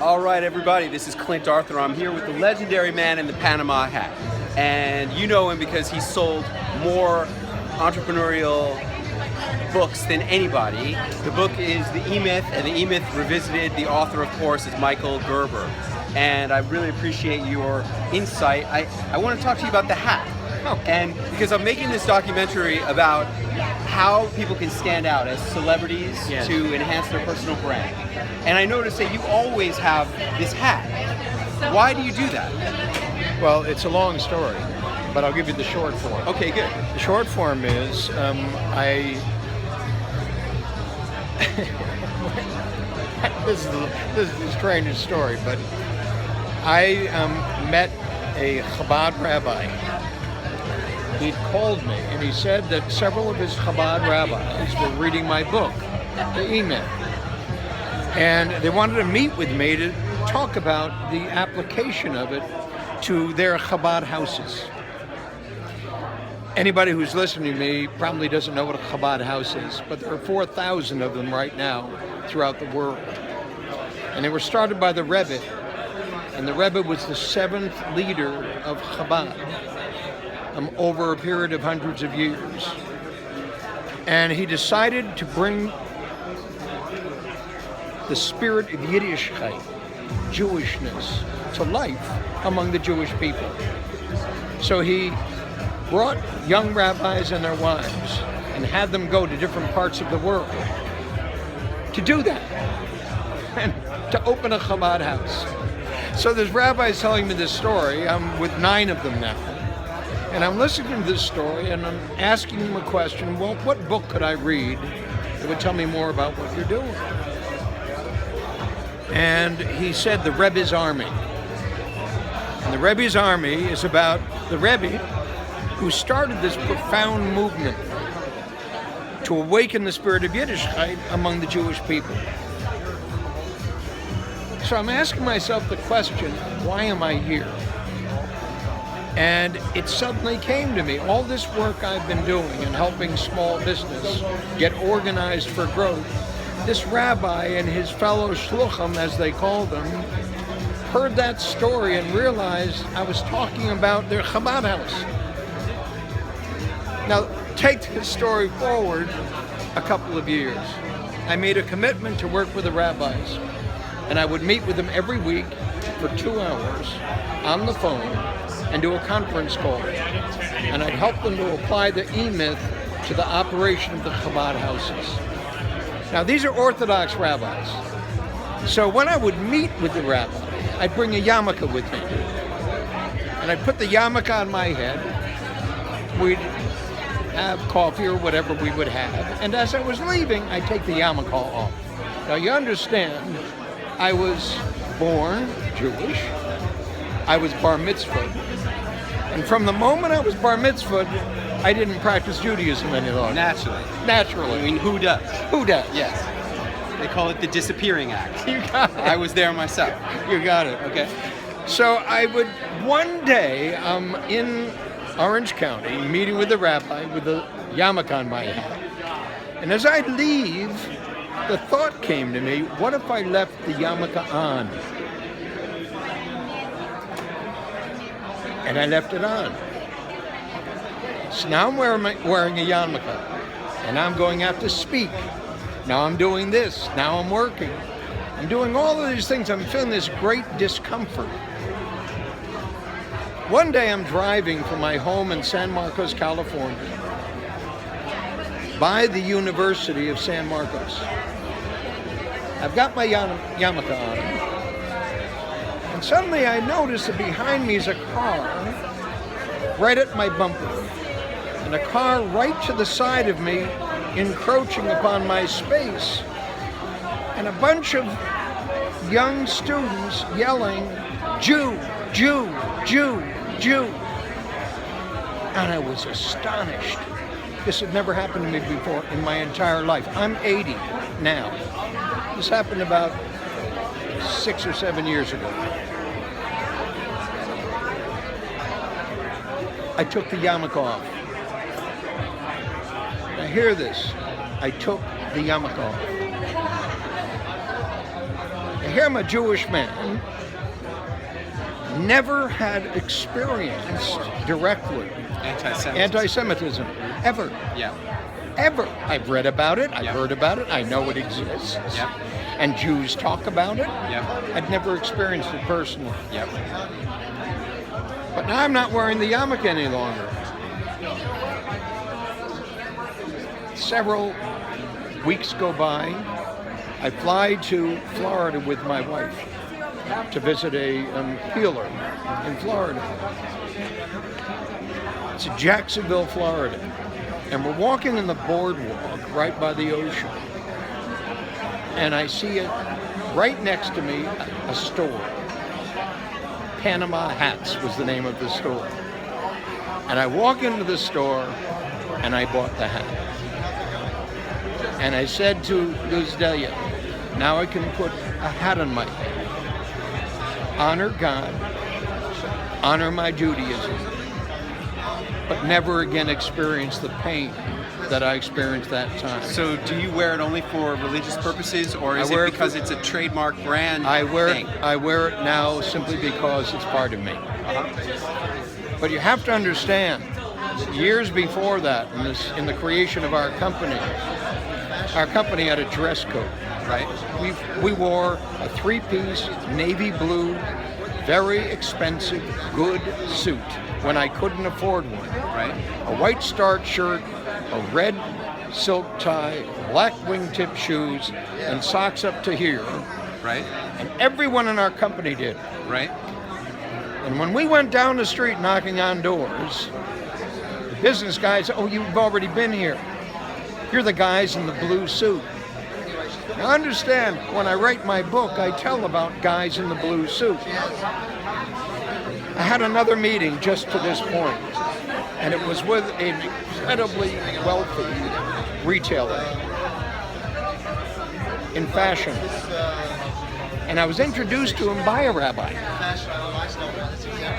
All right, everybody, this is Clint Arthur. I'm here with the legendary man in the Panama hat. And you know him because he sold more entrepreneurial books than anybody. The book is The E-Myth, and The E-Myth Revisited. The author, of course, is Gerber. And I really appreciate your insight. I want to talk to you about the hat. And because I'm making this documentary about how people can stand out as celebrities to enhance their personal brand. And I noticed that you always have this hat. Why do you do that? Well, it's a long story, but I'll give you the short form. Okay, good. The short form is this is the strangest story, but I met a Chabad rabbi. He'd called me and he said that several of his Chabad rabbis were reading my book, The E-Myth. And they wanted to meet with me to talk about the application of it to their Chabad houses. Anybody who's listening to me probably doesn't know what a Chabad house is, but there are 4,000 of them right now throughout the world. And they were started by the Rebbe, and the Rebbe was the 7th leader of Chabad over a period of hundreds of years. And he decided to bring the spirit of Yiddishkeit, Jewishness, to life among the Jewish people. So he brought young rabbis and their wives and had them go to different parts of the world to do that and to open a Chabad house. So there's rabbis telling me this story. I'm with 9 of them now. And I'm listening to this story and I'm asking them a question. Well, what book could I read that would tell me more about what you're doing? And he said the Rebbe's Army. And the Rebbe's Army is about the Rebbe who started this profound movement to awaken the spirit of Yiddishkeit among the Jewish people. So I'm asking myself the question, why am I here? And it suddenly came to me, all this work I've been doing and helping small business get organized for growth, this rabbi and his fellow shluchim, as they call them, heard that story and realized I was talking about their Chabad house. Now, take this story forward a couple of years. I made a commitment to work with the rabbis, and I would meet with them every week for 2 hours on the phone and do a conference call. And I'd help them to apply the E-Myth to the operation of the Chabad houses. Now, these are Orthodox rabbis. So when I would meet with the rabbi, I'd bring a yarmulke with me. And I'd put the yarmulke on my head. We'd have coffee or whatever we would have. And as I was leaving, I'd take the yarmulke off. Now, you understand, I was born Jewish. I was bar mitzvahed. And from the moment I was bar mitzvahed, I didn't practice Judaism any longer. Naturally. I mean, who does? Who does? Yes. They call it the disappearing act. You got it. I was there myself. You got it. Okay. So I would, one day, I'm in Orange County, meeting with the rabbi with the yarmulke on my head. And as I leave, the thought came to me, what if I left the yarmulke on? And I left it on. So now I'm wearing a yarmulke, and I'm going out to speak. Now I'm doing this. Now I'm working. I'm doing all of these things. I'm feeling this great discomfort. One day I'm driving from my home in San Marcos, California, by the University of San Marcos. I've got my yarmulke on, and suddenly I notice that behind me is a car right at my bumper, and a car right to the side of me encroaching upon my space, and a bunch of young students yelling, "Jew, Jew, Jew, Jew." And I was astonished. This had never happened to me before in my entire life. I'm 80 now. This happened about 6 or 7 years ago. I took the yarmulke off. Now hear this. I took the yarmulke off. here I'm a Jewish man, never had experienced directly anti-Semitism, ever. Yeah. Ever. I've read about it, I've Yeah. heard about it, I know it exists. Yeah. And Jews talk about it. Yeah. I'd never experienced it personally. Yeah. But now I'm not wearing the yarmulke any longer. Several weeks go by. I fly to Florida with my wife to visit a healer in Florida. It's Jacksonville, Florida. And we're walking in the boardwalk right by the ocean. And I see it right next to me, a store. Panama Hats was the name of the store. And I walk into the store and I bought the hat. And I said to Luz Delia, now I can put a hat on my head. Honor God, honor my Judaism, but never again experience the pain that I experienced that time. So do you wear it only for religious purposes, or is I wear it it because for- it's a trademark brand I wear thing? it. I wear it now simply because it's part of me. But you have to understand, years before that, in the creation of our company had a dress code. Right. We wore a three-piece navy blue, very expensive, good suit when I couldn't afford one. Right. A white starched shirt, a red silk tie, black wingtip shoes, and socks up to here. Right. And everyone in our company did. Right. And when we went down the street knocking on doors, the business guys said, oh, you've already been here. You're the guys in the blue suit. Now understand, when I write my book, I tell about guys in the blue suit. I had another meeting just to this point, and it was with an incredibly wealthy retailer in fashion. And I was introduced to him by a rabbi.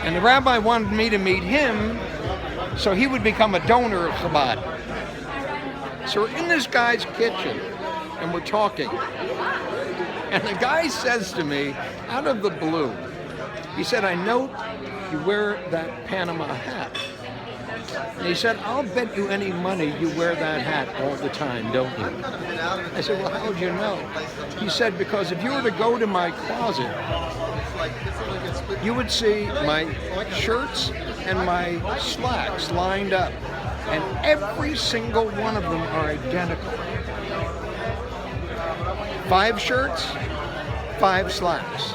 And the rabbi wanted me to meet him so he would become a donor of Chabad. So we're in this guy's kitchen and we're talking. And the guy says to me, out of the blue, he said, I note you wear that Panama hat. And he said, I'll bet you any money you wear that hat all the time, don't you? I said, well, how'd you know? He said, because if you were to go to my closet, you would see my shirts and my slacks lined up. And every single one of them are identical. 5 shirts, 5 slacks.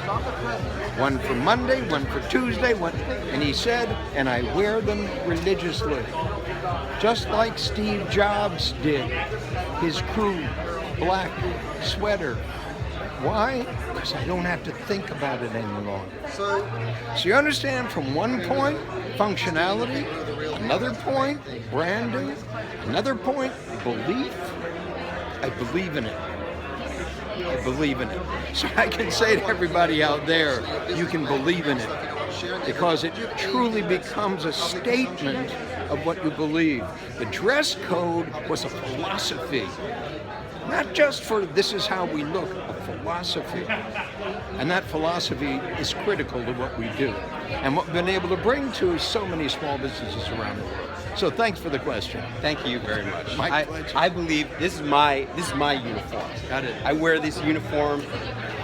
One for Monday, one for Tuesday, one. And he said, and I wear them religiously. Just like Steve Jobs did. His crew, black sweater. Why? Because I don't have to think about it any longer. So you understand, from one point, functionality, another point, branding, another point, belief. I believe in it. I believe in it. So I can say to everybody out there, you can believe in it, because it truly becomes a statement of what you believe. The dress code was a philosophy, not just for this is how we look, a philosophy. And that philosophy is critical to what we do and what we've been able to bring to so many small businesses around the world. So thanks for the question. Thank you very much. My pleasure. I believe this is my uniform. Got it. I wear this uniform.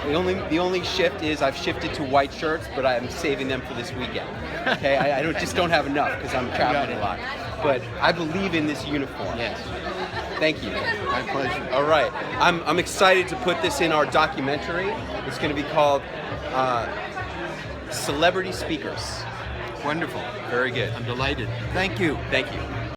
The only shift is I've shifted to white shirts, but I'm saving them for this weekend. Okay, I just don't have enough because I'm traveling a lot. But I believe in this uniform. Yes. Thank you. My pleasure. All right, I'm excited to put this in our documentary. It's going to be called Celebrity Speakers. Wonderful. Very good. I'm delighted. Thank you. Thank you.